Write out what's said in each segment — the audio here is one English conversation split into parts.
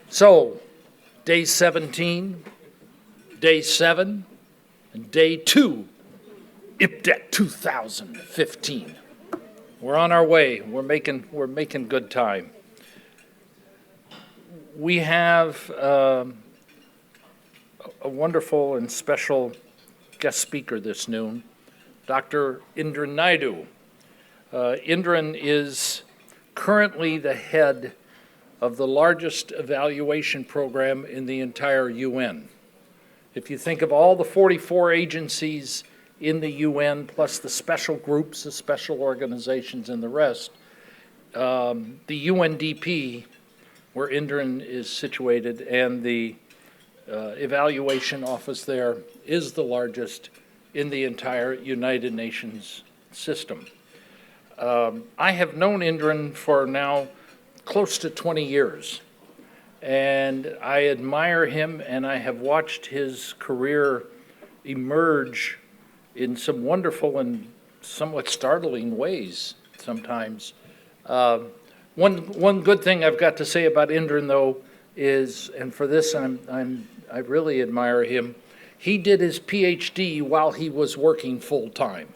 So, day 17, day 7, and day 2, IPDET 2015. We're on our way. We're making good time. We have a wonderful and special guest speaker this noon, Dr. Indran Naidoo. Indran is currently the head of the largest evaluation program in the entire UN. If you think of all the 44 agencies in the UN, plus the special groups, the special organizations, and the rest, the UNDP, where Indran is situated, and the evaluation office there is the largest in the entire United Nations system. I have known Indran for now close to 20 years, and I admire him, and I have watched his career emerge in some wonderful and somewhat startling ways sometimes. One good thing I've got to say about Indran, though, is, and for this I really admire him, he did his PhD while he was working full-time.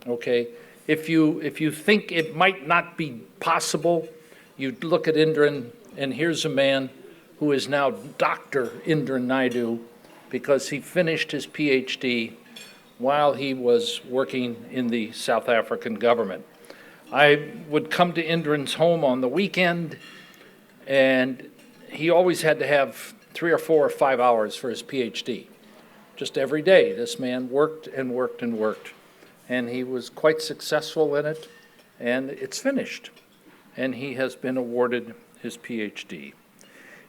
Okay, if you think it might not be possible, you look at Indran, and here's a man who is now Dr. Indran Naidoo, because he finished his PhD while he was working in the South African government. I would come to Indran's home on the weekend, and he always had to have 3 or 4 or 5 hours for his PhD. Just every day, this man worked and worked and worked, and he was quite successful in it, and it's finished, and he has been awarded his PhD.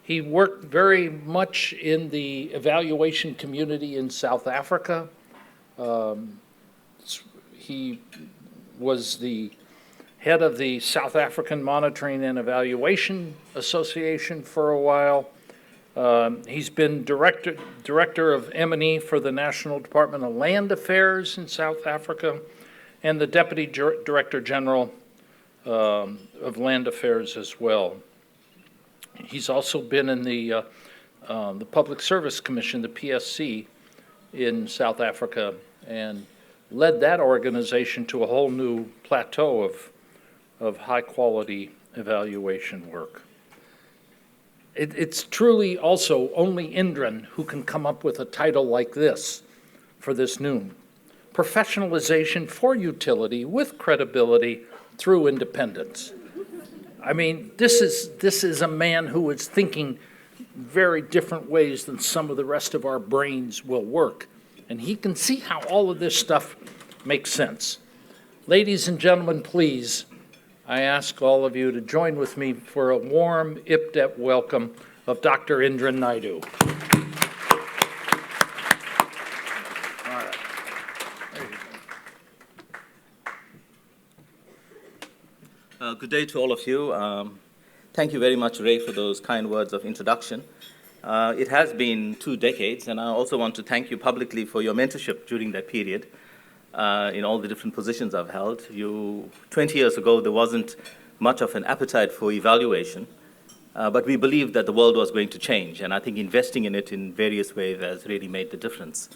He worked very much in the evaluation community in South Africa. He was the head of the South African Monitoring and Evaluation Association for a while. He's been director of M&E for the National Department of Land Affairs in South Africa, and the Deputy Director General of Land Affairs as well. He's also been in the Public Service Commission, the PSC, in South Africa, and led that organization to a whole new plateau of high-quality evaluation work. It's truly also only Indran who can come up with a title like this for this noon: Professionalization for Utility with Credibility through Independence. I mean, this is a man who is thinking very different ways than some of the rest of our brains will work. And he can see how all of this stuff makes sense. Ladies and gentlemen, please, I ask all of you to join with me for a warm IPDET welcome of Dr. Indran Naidoo. All right. There you go. Good day to all of you. Thank you very much, Ray, for those kind words of introduction. It has been 2 decades, and I also want to thank you publicly for your mentorship during that period in all the different positions I've held. 20 years ago, there wasn't much of an appetite for evaluation, but we believed that the world was going to change, and I think investing in it in various ways has really made the difference.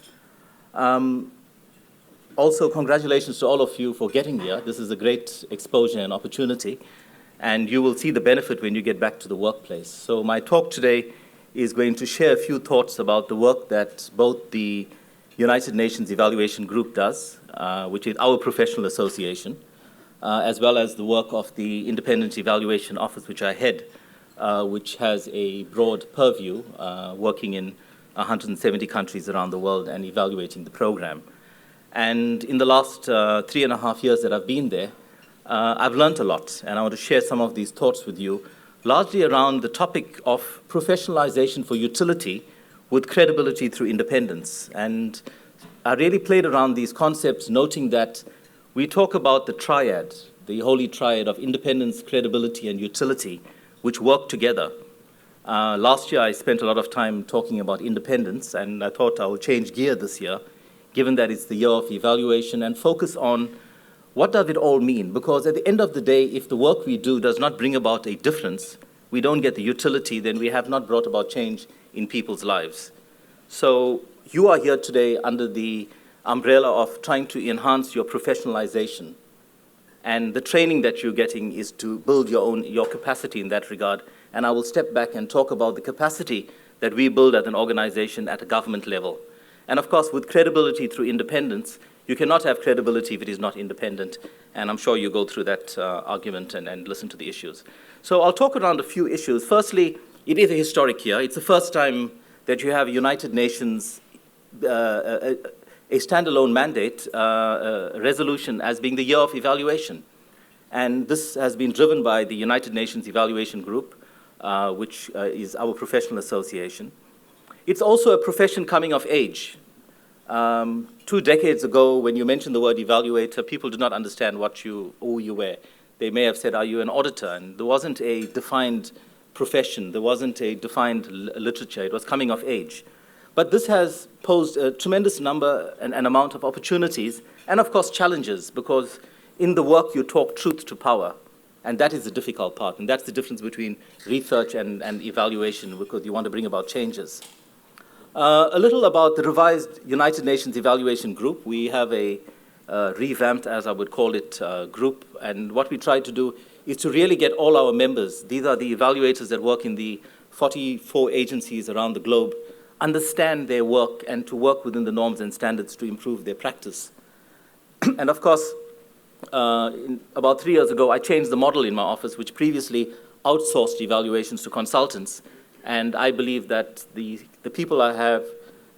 Also, congratulations to all of you for getting here. This is a great exposure and opportunity, and you will see the benefit when you get back to the workplace. So my talk today is going to share a few thoughts about the work that both the United Nations Evaluation Group does, which is our professional association, as well as the work of the Independent Evaluation Office, which I head, which has a broad purview, working in 170 countries around the world and evaluating the program. And in the last 3.5 years that I've been there, I've learned a lot, and I want to share some of these thoughts with you, largely around the topic of professionalization for utility with credibility through independence. And I really played around these concepts, noting that we talk about the triad, the holy triad of independence, credibility, and utility, which work together. Last year, I spent a lot of time talking about independence, and I thought I would change gear this year, given that it's the year of evaluation, and focus on what does it all mean? Because at the end of the day, if the work we do does not bring about a difference, we don't get the utility, then we have not brought about change in people's lives. So you are here today under the umbrella of trying to enhance your professionalization. And the training that you're getting is to build your capacity in that regard. And I will step back and talk about the capacity that we build at an organization at a government level. And of course, with credibility through independence, you cannot have credibility if it is not independent. And I'm sure you go through that argument and listen to the issues. So I'll talk around a few issues. Firstly, it is a historic year. It's the first time that you have United Nations, a standalone mandate resolution as being the year of evaluation. And this has been driven by the United Nations Evaluation Group, which is our professional association. It's also a profession coming of age. 2 decades ago, when you mentioned the word evaluator, people did not understand who you were. They may have said, are you an auditor? And there wasn't a defined profession. There wasn't a defined literature. It was coming of age. But this has posed a tremendous number and amount of opportunities and, of course, challenges, because in the work you talk truth to power, and that is the difficult part. And that's the difference between research and evaluation, because you want to bring about changes. A little about the revised United Nations Evaluation Group. We have a revamped, as I would call it, group. And what we try to do is to really get all our members, these are the evaluators that work in the 44 agencies around the globe, understand their work and to work within the norms and standards to improve their practice. And of course, about 3 years ago, I changed the model in my office, which previously outsourced evaluations to consultants. And I believe that the people I have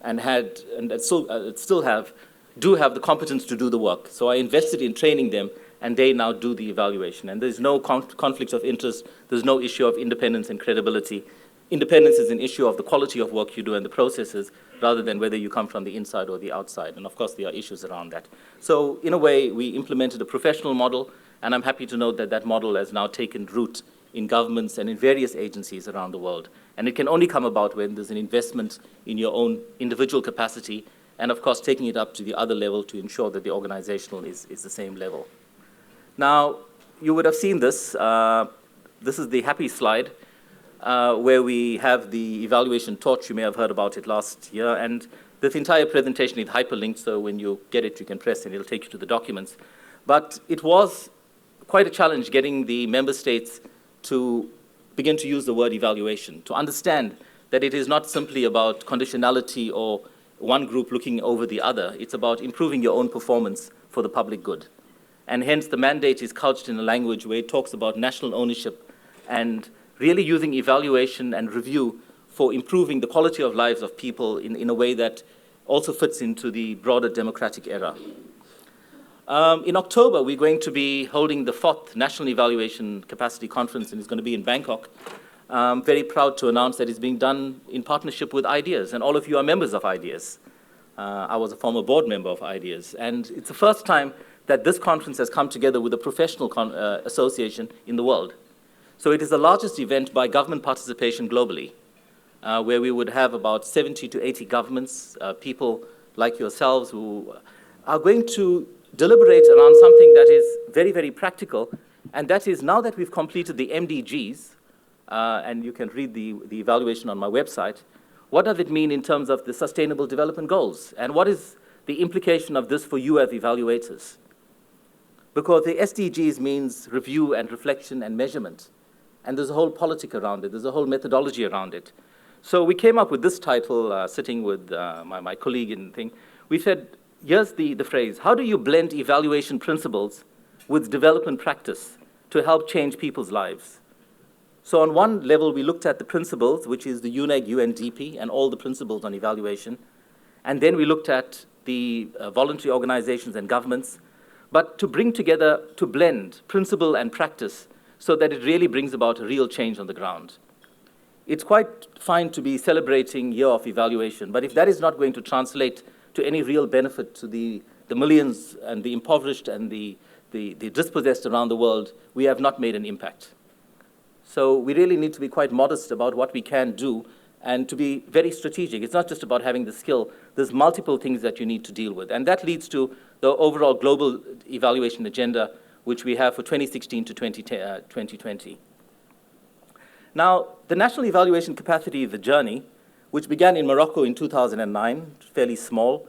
and had and still have do have the competence to do the work. So I invested in training them, and they now do the evaluation. And there's no conflict of interest. There's no issue of independence and credibility. Independence is an issue of the quality of work you do and the processes, rather than whether you come from the inside or the outside. And of course, there are issues around that. So in a way, we implemented a professional model, and I'm happy to note that that model has now taken root in governments and in various agencies around the world. And it can only come about when there's an investment in your own individual capacity, and of course, taking it up to the other level to ensure that the organizational is the same level. Now, you would have seen this. This is the happy slide, where we have the evaluation torch. You may have heard about it last year. And this entire presentation is hyperlinked, so when you get it, you can press and it'll take you to the documents. But it was quite a challenge getting the member states to begin to use the word evaluation, to understand that it is not simply about conditionality or one group looking over the other. It's about improving your own performance for the public good. And hence, the mandate is couched in a language where it talks about national ownership and really using evaluation and review for improving the quality of lives of people in a way that also fits into the broader democratic era. In October, we're going to be holding the 4th National Evaluation Capacity Conference, and it's going to be in Bangkok. I'm very proud to announce that it's being done in partnership with IDEAS, and all of you are members of IDEAS. I was a former board member of IDEAS, and it's the first time that this conference has come together with a professional association in the world. So it is the largest event by government participation globally, where we would have about 70 to 80 governments, people like yourselves who are going to deliberate around something that is very, very practical, and that is, now that we've completed the MDGs, and you can read the evaluation on my website, what does it mean in terms of the Sustainable Development Goals? And what is the implication of this for you as evaluators? Because the SDGs means review and reflection and measurement. And there's a whole politic around it. There's a whole methodology around it. So we came up with this title, sitting with my colleague and thing. We said, here's the phrase: how do you blend evaluation principles with development practice to help change people's lives? So on one level, we looked at the principles, which is the UNEG, UNDP, and all the principles on evaluation. And then we looked at the voluntary organizations and governments, but to bring together, to blend principle and practice so that it really brings about a real change on the ground. It's quite fine to be celebrating year of evaluation, but if that is not going to translate to any real benefit to the millions and the impoverished and the dispossessed around the world, we have not made an impact. So we really need to be quite modest about what we can do and to be very strategic. It's not just about having the skill. There's multiple things that you need to deal with. And that leads to the overall global evaluation agenda, which we have for 2016 to 2020. Now, the National Evaluation Capacity, the journey, which began in Morocco in 2009, fairly small,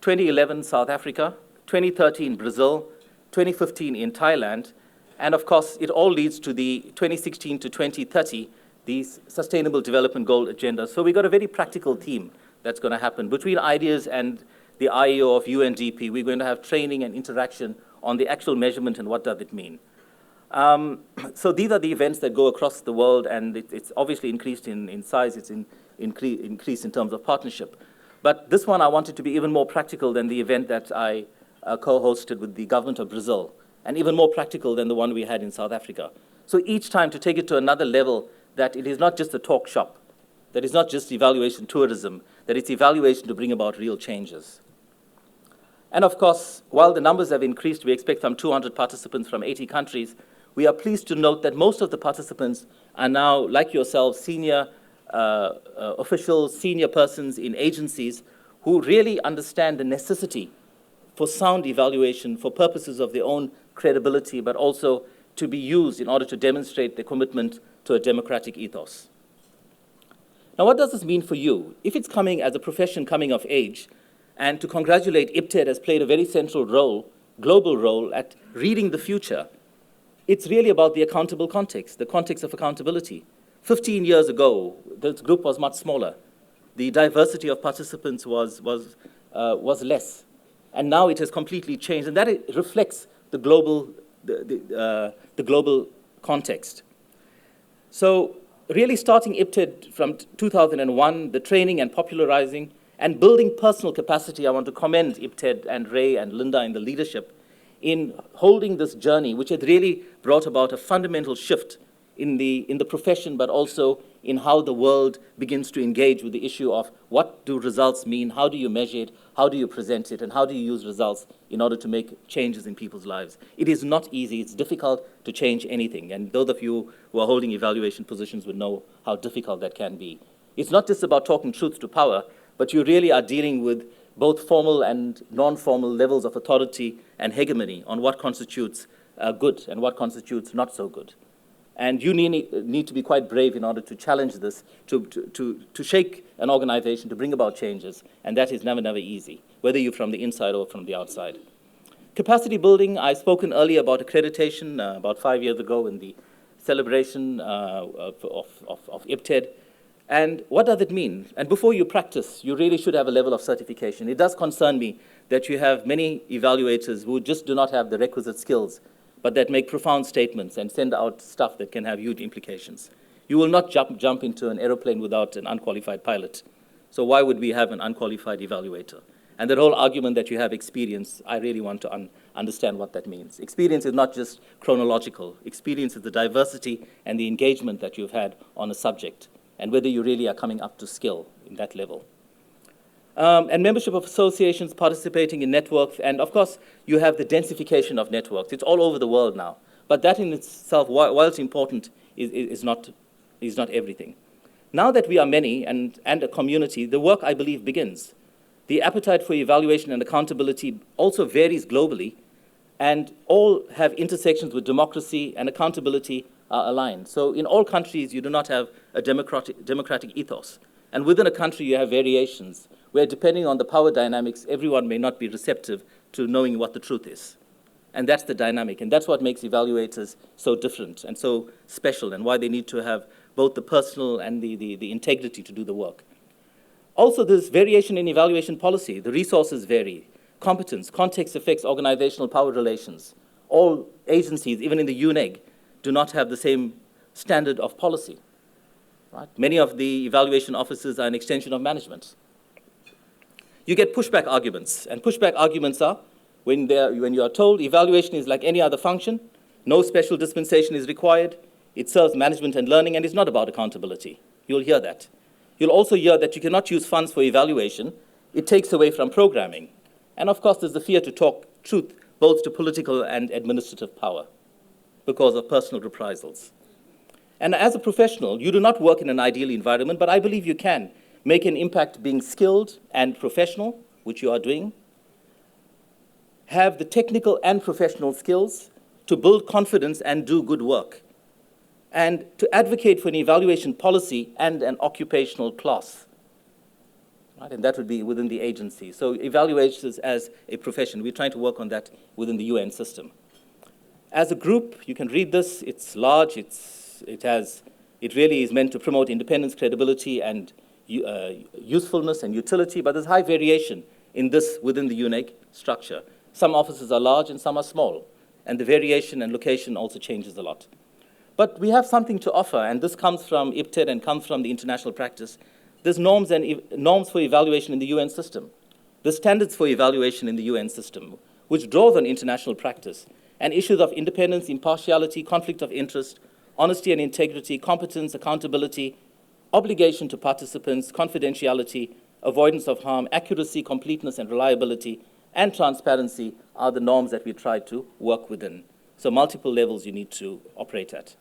2011 South Africa, 2013 Brazil, 2015 in Thailand, and of course, it all leads to the 2016 to 2030, the Sustainable Development Goal Agenda. So we've got a very practical theme that's going to happen. Between ideas and the IEO of UNDP, we're going to have training and interaction on the actual measurement and what does it mean. So these are the events that go across the world, and it's obviously increased in size, it's increased in terms of partnership. But this one I wanted to be even more practical than the event that I co-hosted with the government of Brazil, and even more practical than the one we had in South Africa. So each time to take it to another level, that it is not just a talk shop, that it's not just evaluation tourism, that it's evaluation to bring about real changes. And of course, while the numbers have increased, we expect some 200 participants from 80 countries, we are pleased to note that most of the participants are now, like yourselves, senior officials, senior persons in agencies who really understand the necessity for sound evaluation for purposes of their own credibility, but also to be used in order to demonstrate their commitment to a democratic ethos. Now, what does this mean for you? If it's coming as a profession coming of age, and to congratulate IPDET has played a very central role, global role, at reading the future, it's really about the accountable context, the context of accountability. 15 years ago, this group was much smaller. The diversity of participants was less. And now it has completely changed, and that reflects the global context. So really starting IPDET from 2001, the training and popularizing and building personal capacity, I want to commend IPDET and Ray and Linda in the leadership in holding this journey, which had really brought about a fundamental shift in the profession, but also in how the world begins to engage with the issue of what do results mean, how do you measure it, how do you present it, and how do you use results in order to make changes in people's lives. It is not easy, it's difficult to change anything, and those of you who are holding evaluation positions would know how difficult that can be. It's not just about talking truth to power, but you really are dealing with both formal and non-formal levels of authority and hegemony on what constitutes good and what constitutes not so good. And you need to be quite brave in order to challenge this, to shake an organization, to bring about changes, and that is never, never easy, whether you're from the inside or from the outside. Capacity building, I've spoken earlier about accreditation about 5 years ago in the celebration of IPDET. And what does it mean? And before you practice, you really should have a level of certification. It does concern me that you have many evaluators who just do not have the requisite skills, but that make profound statements and send out stuff that can have huge implications. You will not jump into an aeroplane without an unqualified pilot. So why would we have an unqualified evaluator? And that whole argument that you have experience, I really want to understand what that means. Experience is not just chronological. Experience is the diversity and the engagement that you've had on a subject, and whether you really are coming up to skill in that level. And membership of associations, participating in networks, and of course, you have the densification of networks. It's all over the world now. But that in itself, while it's important, is not everything. Now that we are many and a community, the work, I believe, begins. The appetite for evaluation and accountability also varies globally, and all have intersections with democracy and accountability are aligned. So in all countries, you do not have a democratic ethos. And within a country, you have variations, where depending on the power dynamics, everyone may not be receptive to knowing what the truth is. And that's the dynamic, and that's what makes evaluators so different and so special, and why they need to have both the personal and the integrity to do the work. Also, there's variation in evaluation policy. The resources vary. Competence, context affects organizational power relations. All agencies, even in the UNEG, do not have the same standard of policy. Right? Many of the evaluation officers are an extension of management. You get pushback arguments, and pushback arguments are when you are told evaluation is like any other function, no special dispensation is required, it serves management and learning, and it's not about accountability. You'll hear that. You'll also hear that you cannot use funds for evaluation, it takes away from programming. And of course, there's the fear to talk truth both to political and administrative power because of personal reprisals. And as a professional, you do not work in an ideal environment, but I believe you can make an impact being skilled and professional, which you are doing, have the technical and professional skills to build confidence and do good work. and to advocate for an evaluation policy and an occupational class. Right? And that would be within the agency. So evaluators as a profession, we're trying to work on that within the UN system. As a group, you can read this. It's large. It really is meant to promote independence, credibility, and usefulness and utility, but there's high variation in this within the UNEG structure. Some offices are large and some are small, and the variation and location also changes a lot. But we have something to offer, and this comes from IPDET and comes from the international practice. There's norms for evaluation in the UN system. There's standards for evaluation in the UN system, which draws on international practice, and issues of independence, impartiality, conflict of interest, honesty and integrity, competence, accountability, obligation to participants, confidentiality, avoidance of harm, accuracy, completeness, and reliability, and transparency are the norms that we try to work within. So multiple levels you need to operate at.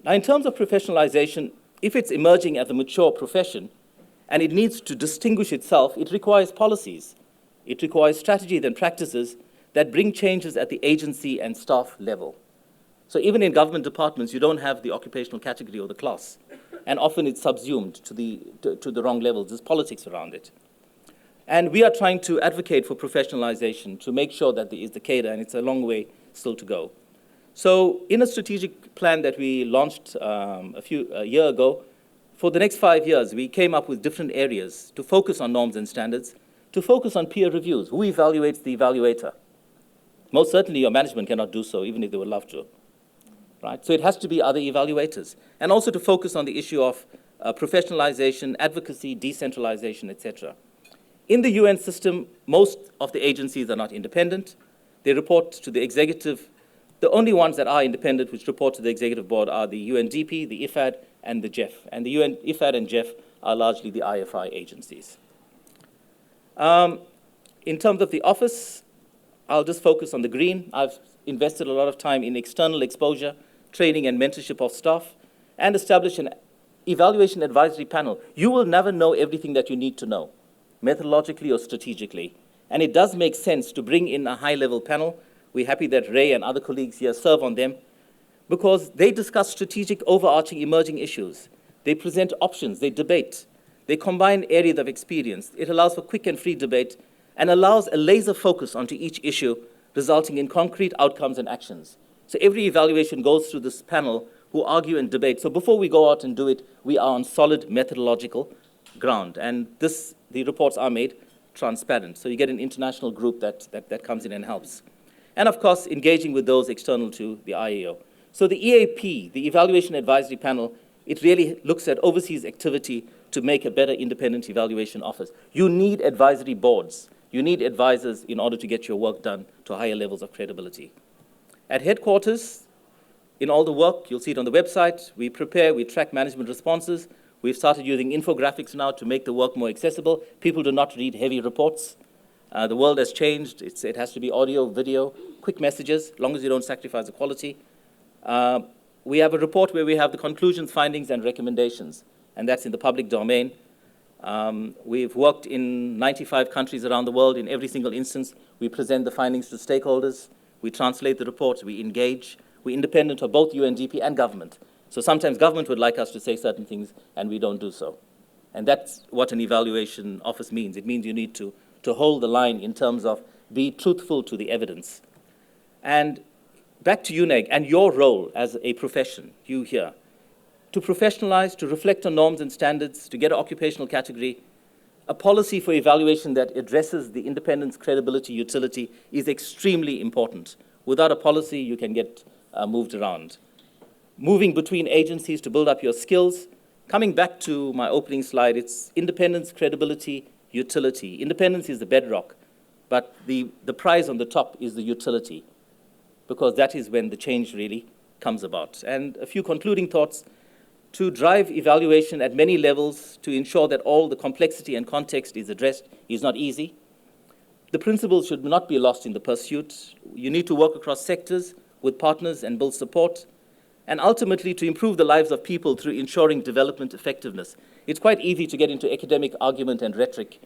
Now, in terms of professionalization, if it's emerging as a mature profession and it needs to distinguish itself, it requires policies. It requires strategies and practices that bring changes at the agency and staff level. So even in government departments, you don't have the occupational category or the class. And often it's subsumed to the wrong levels. There's politics around it. And we are trying to advocate for professionalization to make sure that there is the cadre, and it's a long way still to go. So in a strategic plan that we launched a year ago, for the next 5 years, we came up with different areas to focus on norms and standards, to focus on peer reviews. Who evaluates the evaluator? Most certainly your management cannot do so, even if they would love to. Right? So it has to be other evaluators. And also to focus on the issue of professionalization, advocacy, decentralization, etc. In the UN system, most of the agencies are not independent. They report to the executive. The only ones that are independent which report to the executive board are the UNDP, the IFAD, and the GEF. And the IFAD and GEF are largely the IFI agencies. In terms of the office, I'll just focus on the green. I've invested a lot of time in external exposure, training and mentorship of staff, and established an evaluation advisory panel. You will never know everything that you need to know, methodologically or strategically. And it does make sense to bring in a high-level panel. We're happy that Ray and other colleagues here serve on them, because they discuss strategic, overarching, emerging issues. They present options, they debate. They combine areas of experience. It allows for quick and free debate and allows a laser focus onto each issue, resulting in concrete outcomes and actions. So every evaluation goes through this panel who argue and debate. So before we go out and do it, we are on solid methodological ground. And the reports are made transparent. So you get an international group that comes in and helps. And of course, engaging with those external to the IAO. So the EAP, the Evaluation Advisory Panel, it really looks at overseas activity to make a better independent evaluation office. You need advisory boards. You need advisors in order to get your work done to higher levels of credibility. At headquarters, in all the work, you'll see it on the website, we prepare, we track management responses. We've started using infographics now to make the work more accessible. People do not read heavy reports. The world has changed. It has to be audio, video, quick messages, as long as you don't sacrifice the quality. We have a report where we have the conclusions, findings, and recommendations, and that's in the public domain. We've worked in 95 countries around the world. In every single instance, we present the findings to stakeholders. We translate the reports. We engage. We're independent of both UNDP and government. So sometimes government would like us to say certain things, and we don't do so. And that's what an evaluation office means. It means you need to hold the line in terms of be truthful to the evidence. And back to UNEG and your role as a profession, you here, to professionalize, to reflect on norms and standards, to get an occupational category. A policy for evaluation that addresses the independence, credibility, utility is extremely important. Without a policy, you can get moved around. Moving between agencies to build up your skills. Coming back to my opening slide, it's independence, credibility, utility. Independence is the bedrock, but the prize on the top is the utility, because that is when the change really comes about. And a few concluding thoughts. To drive evaluation at many levels to ensure that all the complexity and context is addressed is not easy. The principles should not be lost in the pursuit. You need to work across sectors with partners and build support. And ultimately, to improve the lives of people through ensuring development effectiveness. It's quite easy to get into academic argument and rhetoric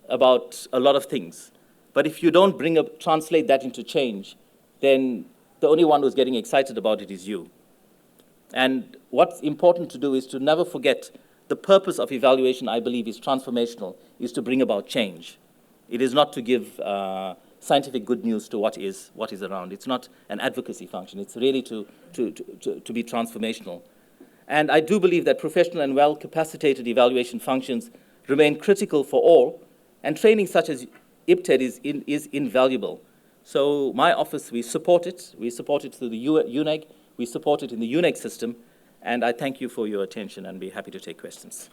about a lot of things. But if you don't translate that into change, then the only one who's getting excited about it is you. And what's important to do is to never forget the purpose of evaluation, I believe, is transformational, is to bring about change. It is not to give scientific good news to what is around. It's not an advocacy function. It's really to be transformational. And I do believe that professional and well-capacitated evaluation functions remain critical for all, and training such as IPDET is invaluable. So my office, we support it. We support it through the UNEG. We support it in the UNEG system. And I thank you for your attention and be happy to take questions.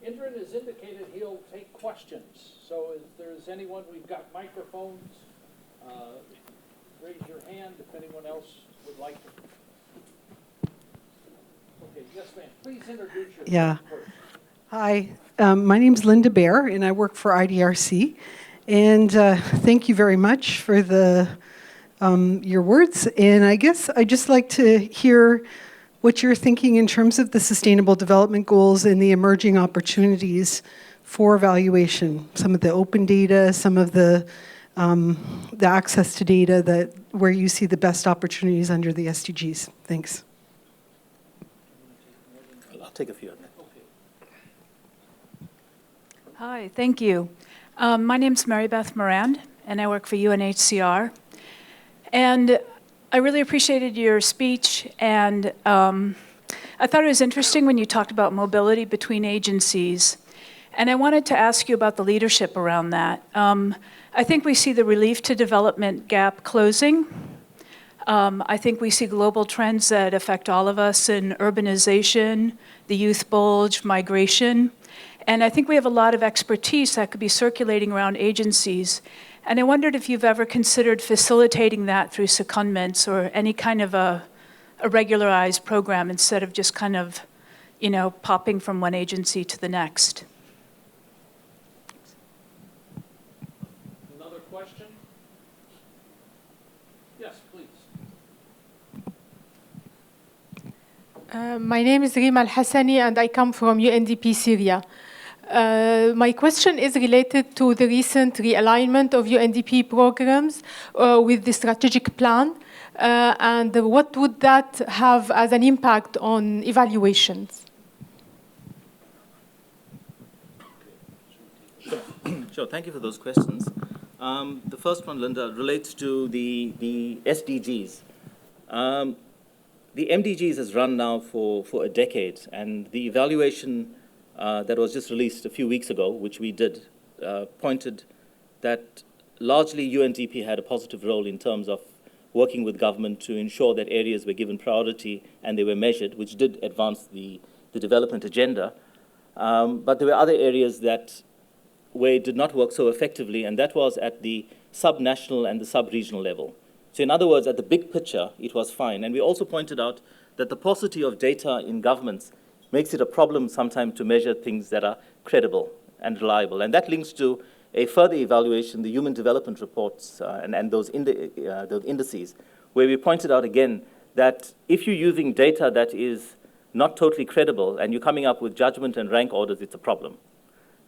Indran has indicated he'll take questions. So if there's anyone, we've got microphones. Raise your hand if anyone else would like to. Okay, yes, ma'am. Please introduce yourself first. Hi, my name's Linda Bear, and I work for IDRC. And thank you very much for your words. And I guess I'd just like to hear what you're thinking in terms of the Sustainable Development Goals and the emerging opportunities for evaluation. Some of the open data, some of the access to data where you see the best opportunities under the SDGs. Thanks. I'll take a few of them. Hi, thank you. My name's Mary Beth Morand, and I work for UNHCR. And I really appreciated your speech, and I thought it was interesting when you talked about mobility between agencies. And I wanted to ask you about the leadership around that. I think we see the relief to development gap closing. I think we see global trends that affect all of us in urbanization, the youth bulge, migration. And I think we have a lot of expertise that could be circulating around agencies. And I wondered if you've ever considered facilitating that through secondments or any kind of a regularized program instead of just kind of, popping from one agency to the next. Another question? Yes, please. My name is Rima Al-Hassani, and I come from UNDP Syria. My question is related to the recent realignment of UNDP programs with the strategic plan, and what would that have as an impact on evaluations? Sure, thank you for those questions. The first one, Linda, relates to the SDGs. The MDGs has run now for a decade, and the evaluation that was just released a few weeks ago, which we did, pointed that largely UNDP had a positive role in terms of working with government to ensure that areas were given priority and they were measured, which did advance the development agenda. But there were other areas where it did not work so effectively, and that was at the sub-national and the sub-regional level. So in other words, at the big picture, it was fine. And we also pointed out that the paucity of data in governments makes it a problem sometimes to measure things that are credible and reliable. And that links to a further evaluation, the human development reports and those indices, where we pointed out again that if you're using data that is not totally credible and you're coming up with judgment and rank orders, it's a problem.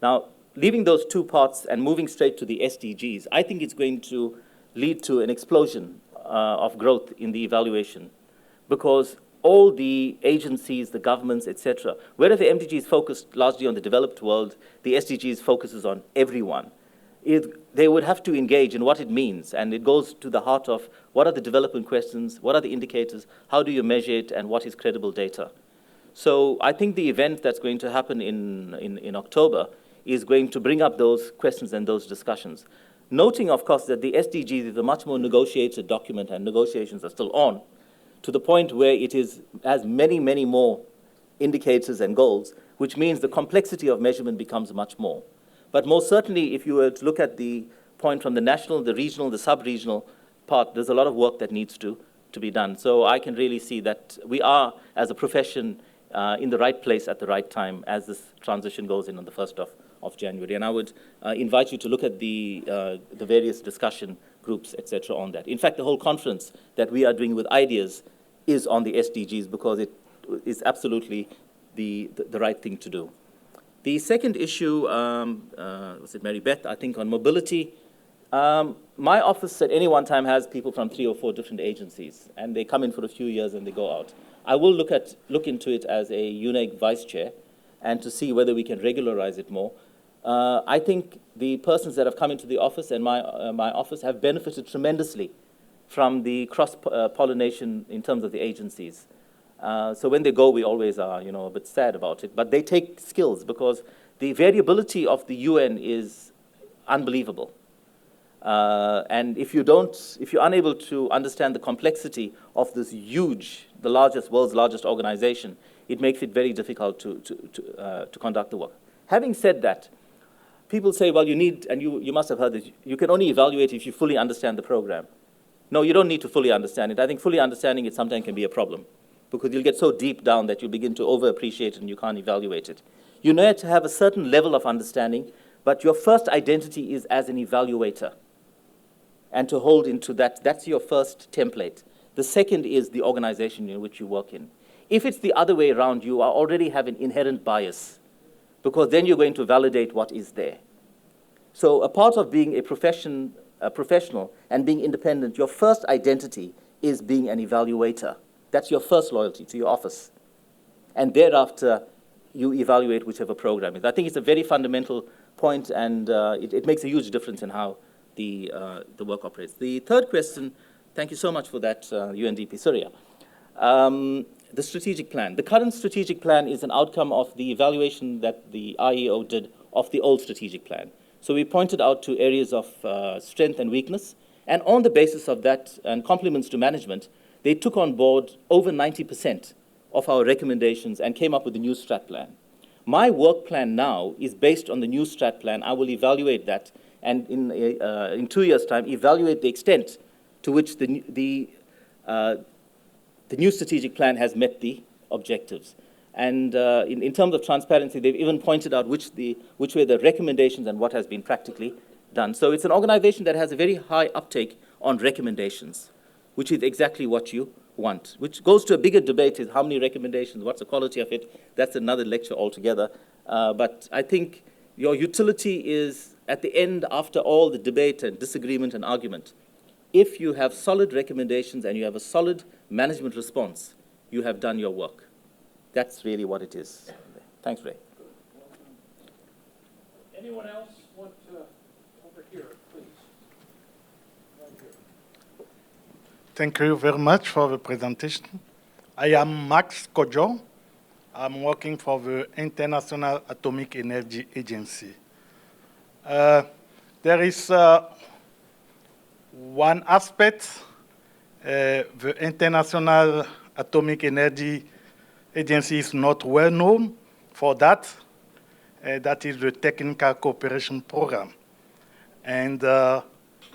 Now, leaving those two parts and moving straight to the SDGs, I think it's going to lead to an explosion of growth in the evaluation, because all the agencies, the governments, etc., whereas the MDGs focused largely on the developed world, the SDGs focuses on everyone. They would have to engage in what it means, and it goes to the heart of what are the development questions, what are the indicators, how do you measure it, and what is credible data. So I think the event that's going to happen in October is going to bring up those questions and those discussions. Noting, of course, that the SDGs is a much more negotiated document, and negotiations are still on, to the point where it has many, many more indicators and goals, which means the complexity of measurement becomes much more. But most certainly, if you were to look at the point from the national, the regional, the sub-regional part, there's a lot of work that needs to be done. So I can really see that we are, as a profession, in the right place at the right time as this transition goes in on the 1st of January. And I would invite you to look at the various discussion groups, etc., on that. In fact, the whole conference that we are doing with ideas is on the SDGs, because it is absolutely the right thing to do. The second issue, was it Mary Beth, I think on mobility. My office at any one time has people from 3 or 4 different agencies, and they come in for a few years and they go out. I will look into it as a UNEG vice chair and to see whether we can regularize it more. I think the persons that have come into the office and my office have benefited tremendously from the cross-pollination in terms of the agencies. So when they go, we always are, a bit sad about it. But they take skills because the variability of the UN is unbelievable. And if you're unable to understand the complexity of this huge, world's largest organization, it makes it very difficult to conduct the work. Having said that, people say, well, you must have heard this, you can only evaluate if you fully understand the program. No, you don't need to fully understand it. I think fully understanding it sometimes can be a problem because you'll get so deep down that you begin to over-appreciate it and you can't evaluate it. You need to have a certain level of understanding, but your first identity is as an evaluator. And to hold into that, that's your first template. The second is the organization in which you work in. If it's the other way around, you already have an inherent bias because then you're going to validate what is there. So a part of being a professional and being independent, your first identity is being an evaluator. That's your first loyalty to your office. And thereafter, you evaluate whichever program is. I think it's a very fundamental point, and it makes a huge difference in how the work operates. The third question, thank you so much for that, UNDP Syria. The strategic plan. The current strategic plan is an outcome of the evaluation that the IEO did of the old strategic plan. So we pointed out to areas of strength and weakness, and on the basis of that and compliments to management, they took on board over 90% of our recommendations and came up with a new strat plan. My work plan now is based on the new strat plan. I will evaluate that and in 2 years' time, evaluate the extent to which the new strategic plan has met the objectives. And in terms of transparency, they've even pointed out which were the recommendations and what has been practically done. So it's an organization that has a very high uptake on recommendations, which is exactly what you want, which goes to a bigger debate is how many recommendations, what's the quality of it. That's another lecture altogether. But I think your utility is at the end, after all the debate and disagreement and argument, if you have solid recommendations and you have a solid management response, you have done your work. That's really what it is. Thanks, Ray. Anyone else want to, over here, please? Right here. Thank you very much for the presentation. I am Max Kojo. I'm working for the International Atomic Energy Agency. There is one aspect, the International Atomic Energy Agency is not well known for that. That is the Technical Cooperation Program. And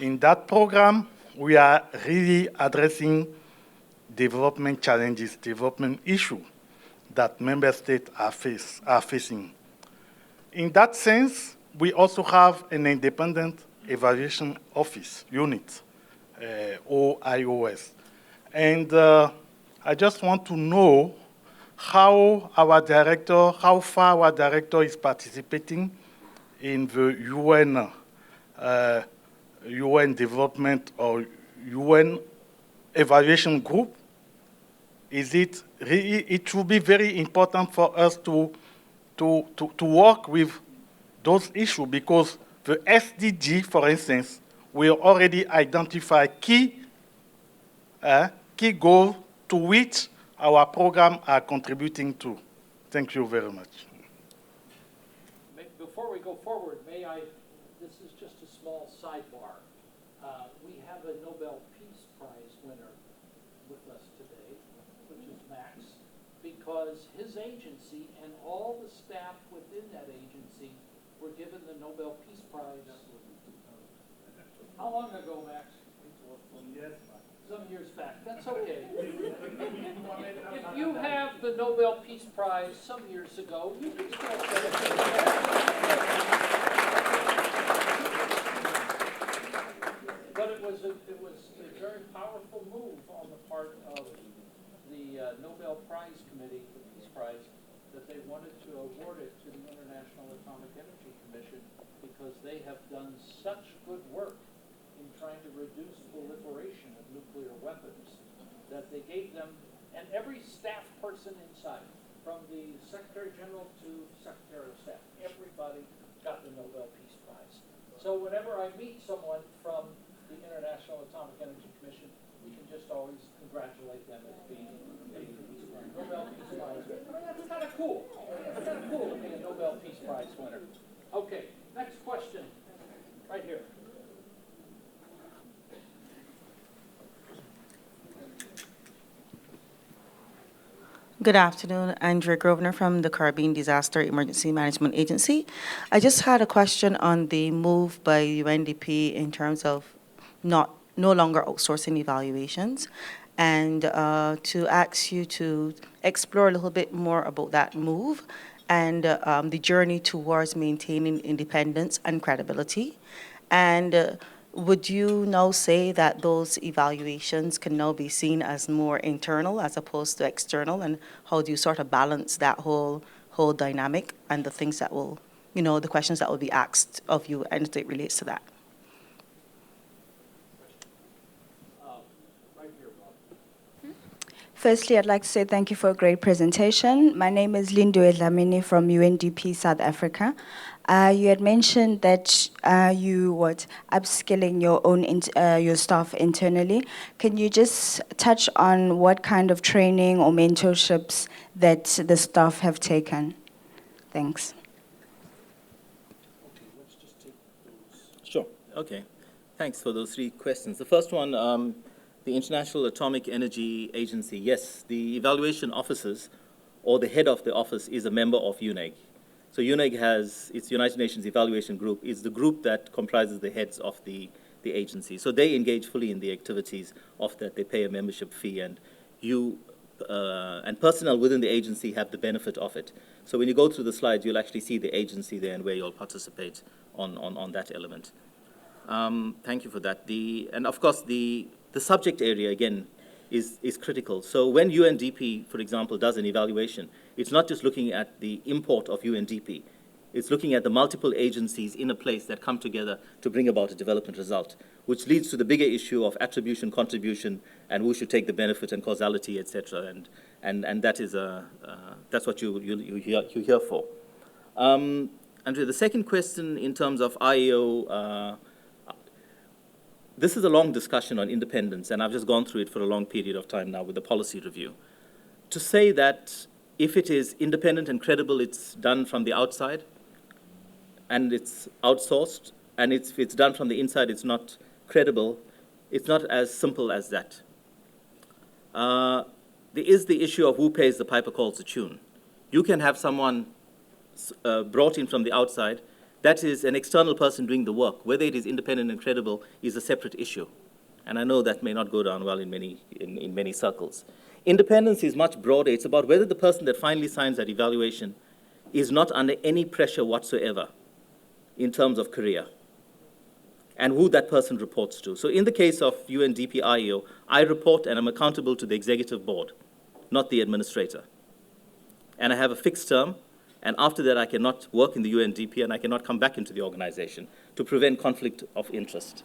in that program, we are really addressing development challenges, development issues that member states are facing. In that sense, we also have an independent evaluation office unit, OIOS. And I just want to know how far our director is participating in the UN development or UN evaluation group. It will be very important for us to work with those issues because the SDG, for instance, will already identify key goals to which our program are contributing to. Thank you very much. Before we go forward, this is just a small sidebar. We have a Nobel Peace Prize winner with us today, which is Max, because his agency and all the staff within that agency were given the Nobel Peace Prize. How long ago, Max? Some years back. That's okay. If you have the Nobel Peace Prize some years ago, you can still say But it was a very powerful move on the part of the Nobel Prize Committee, the Peace Prize, that they wanted to award it to the International Atomic Energy Commission because they have done such good work in trying to reduce proliferation of nuclear weapons that they gave them, and every staff person inside, from the Secretary General to Secretary of Staff, everybody got the Nobel Peace Prize. So whenever I meet someone from the International Atomic Energy Commission, we can just always congratulate them as being a Nobel Peace Prize winner. I mean, that's kind of cool. It's kind of cool to be a Nobel Peace Prize winner. Okay, next question, right here. Good afternoon, Andrea Grosvenor from the Caribbean Disaster Emergency Management Agency. I just had a question on the move by UNDP in terms of no longer outsourcing evaluations, and to ask you to explore a little bit more about that move and the journey towards maintaining independence and credibility. And would you now say that those evaluations can now be seen as more internal as opposed to external? And how do you sort of balance that whole dynamic and the things that will, the questions that will be asked of you and it relates to that? Firstly, I'd like to say thank you for a great presentation. My name is Lindu Dlamini from UNDP South Africa. You had mentioned that you were upskilling your staff internally. Can you just touch on what kind of training or mentorships that the staff have taken? Thanks. Okay, let's just take those. Sure. Okay. Thanks for those 3 questions. The first one, the International Atomic Energy Agency. Yes, the evaluation officers or the head of the office is a member of UNEG. So UNEG has its United Nations Evaluation Group, is the group that comprises the heads of the agency. So they engage fully in the activities of that. They pay a membership fee, and you and personnel within the agency have the benefit of it. So when you go through the slides, you'll actually see the agency there and where you'll participate on that element. Thank you for that. And of course, the subject area, again, is critical. So when UNDP, for example, does an evaluation, it's not just looking at the import of UNDP. It's looking at the multiple agencies in a place that come together to bring about a development result, which leads to the bigger issue of attribution, contribution, and who should take the benefit and causality, etc. And that is that's what you're here for. Andrea, the second question in terms of IEO. This is a long discussion on independence, and I've just gone through it for a long period of time now with the policy review. To say that if it is independent and credible, it's done from the outside, and it's outsourced, and if it's done from the inside, it's not credible, it's not as simple as that. There is the issue of who pays the piper calls the tune. You can have someone brought in from the outside. That is an external person doing the work. Whether it is independent and credible is a separate issue. And I know that may not go down well in many circles. Independence is much broader. It's about whether the person that finally signs that evaluation is not under any pressure whatsoever in terms of career and who that person reports to. So in the case of UNDP IEO, I report and I'm accountable to the executive board, not the administrator. And I have a fixed term. And after that, I cannot work in the UNDP and I cannot come back into the organization to prevent conflict of interest.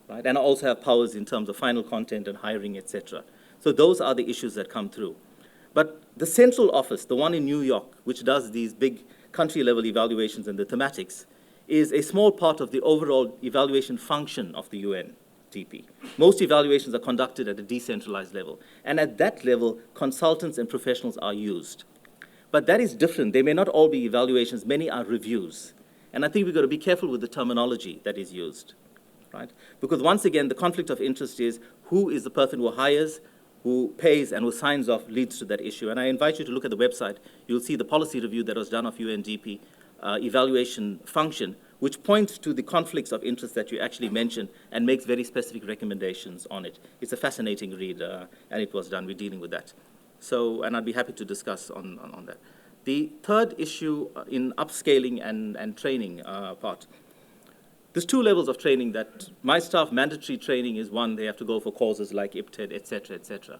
Right? And I also have powers in terms of final content and hiring, etc. So those are the issues that come through. But the central office, the one in New York, which does these big country-level evaluations and the thematics, is a small part of the overall evaluation function of the UNDP. Most evaluations are conducted at a decentralized level. And at that level, consultants and professionals are used. But that is different. They may not all be evaluations. Many are reviews. And I think we've got to be careful with the terminology that is used, right? Because once again, the conflict of interest is who is the person who hires, who pays, and who signs off leads to that issue. And I invite you to look at the website. You'll see the policy review that was done of UNDP evaluation function, which points to the conflicts of interest that you actually mentioned and makes very specific recommendations on it. It's a fascinating read, and it was done. We're dealing with that. So, and I'd be happy to discuss on that. The third issue in upscaling and training part, there's 2 levels of training that my staff, mandatory training is one, they have to go for courses like IPDET, et cetera, et cetera.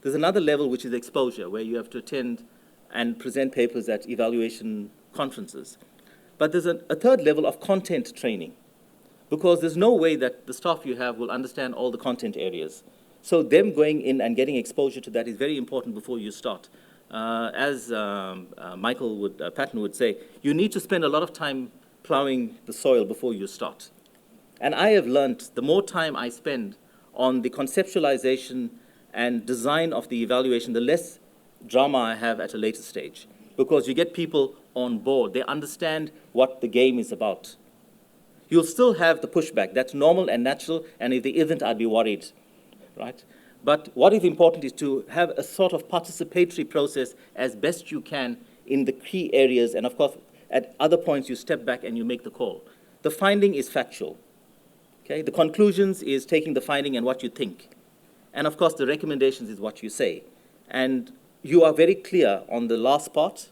There's another level which is exposure, where you have to attend and present papers at evaluation conferences. But there's a third level of content training, because there's no way that the staff you have will understand all the content areas. So them going in and getting exposure to that is very important before you start. As Michael Patton would say, you need to spend a lot of time plowing the soil before you start. And I have learned the more time I spend on the conceptualization and design of the evaluation, the less drama I have at a later stage, because you get people on board. They understand what the game is about. You'll still have the pushback. That's normal and natural, and if there isn't, I'd be worried, right? But what is important is to have a sort of participatory process as best you can in the key areas, and of course, at other points, you step back and you make the call. The finding is factual, okay? The conclusions is taking the finding and what you think. And of course, the recommendations is what you say. And you are very clear on the last part.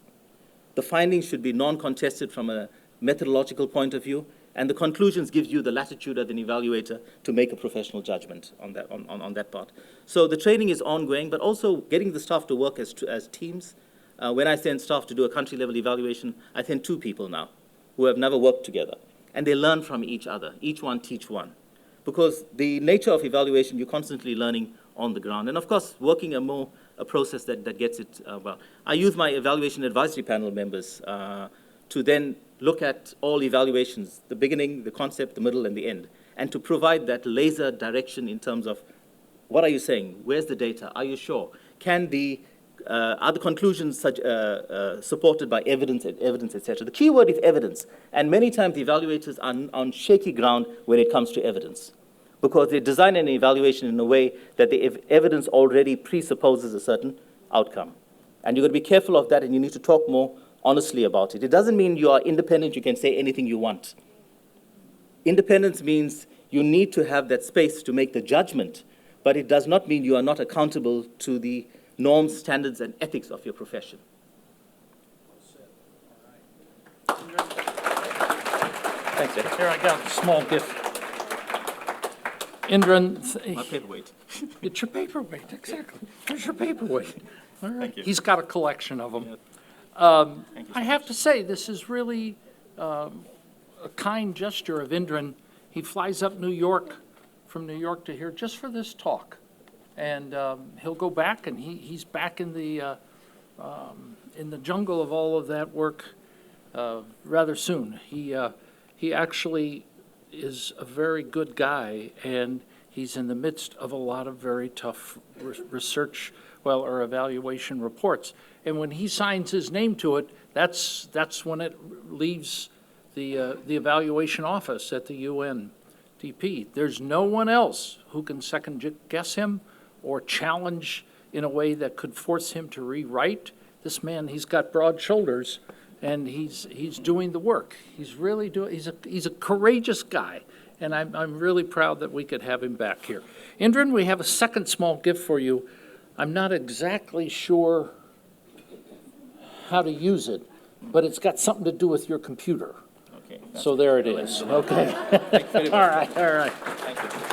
The findings should be non-contested from a methodological point of view, and the conclusions gives you the latitude as an evaluator to make a professional judgment on that part. So the training is ongoing, but also getting the staff to work as teams. When I send staff to do a country-level evaluation, I send 2 people now who have never worked together, and they learn from each other. Each one teach one. Because the nature of evaluation, you're constantly learning on the ground. And of course, working a process that gets it well. I use my evaluation advisory panel members to then look at all evaluations, the beginning, the concept, the middle, and the end, and to provide that laser direction in terms of what are you saying? Where's the data? Are you sure? Are the conclusions supported by evidence, etc.? The key word is evidence, and many times the evaluators are on shaky ground when it comes to evidence, because they design an evaluation in a way that the evidence already presupposes a certain outcome. And you've got to be careful of that, and you need to talk more honestly about it. It doesn't mean you are independent, you can say anything you want. Independence means you need to have that space to make the judgment, but it does not mean you are not accountable to the norms, standards, and ethics of your profession. Thanks, Ed. Here, I got a small gift. Indran, My paperweight. it's your paperweight, exactly. Here's your paperweight. All right. Thank you. He's got a collection of them. Thank you so I have to say, this is really a kind gesture of Indran. He flies up from New York to here just for this talk. And he'll go back, and he's back in the jungle of all of that work rather soon. He actually is a very good guy, and he's in the midst of a lot of very tough research, or evaluation reports. And when he signs his name to it, that's when it leaves the evaluation office at the UNDP. There's no one else who can second guess him or challenge in a way that could force him to rewrite. This man, he's got broad shoulders, and he's doing the work. He's really he's a courageous guy, and I'm really proud that we could have him back here. Indran, we have a second small gift for you. I'm not exactly sure how to use it, but it's got something to do with your computer. Okay. So there it is. Okay. Thank you very much. All right. Thank you.